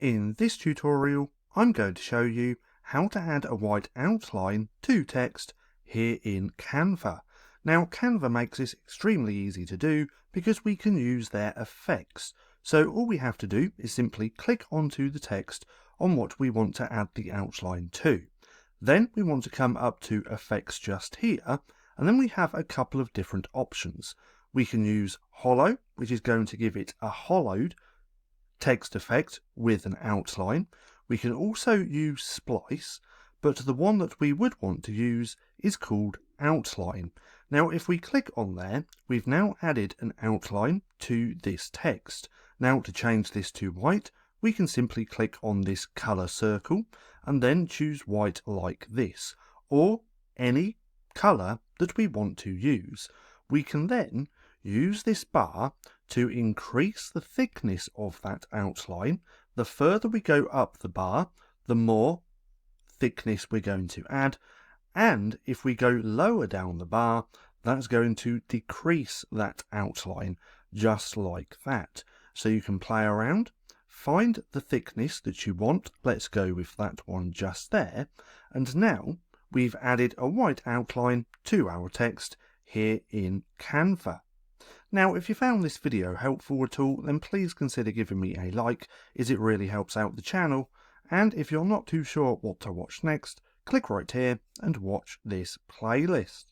In this tutorial, I'm going to show you how to add a white outline to text here in Canva. Now, Canva makes this extremely easy to do because we can use their effects. So all we have to do is simply click onto the text on what we want to add the outline to. Then we want to come up to effects just here, and then we have a couple of different options. We can use hollow, which is going to give it a hollowed text effect with an outline. We can also use splice, but the one that we would want to use is called outline. Now if we click on there, we've now added an outline to this text. Now to change this to white, we can simply click on this color circle and then choose white like this, or any color that we want to use. We can then use this bar to increase the thickness of that outline. The further we go up the bar, the more thickness we're going to add, and if we go lower down the bar, that's going to decrease that outline, just like that. So you can play around, find the thickness that you want. Let's go with that one just there, and now we've added a white outline to our text here in Canva. Now, if you found this video helpful at all, then please consider giving me a like, as it really helps out the channel. And if you're not too sure what to watch next, click right here and watch this playlist.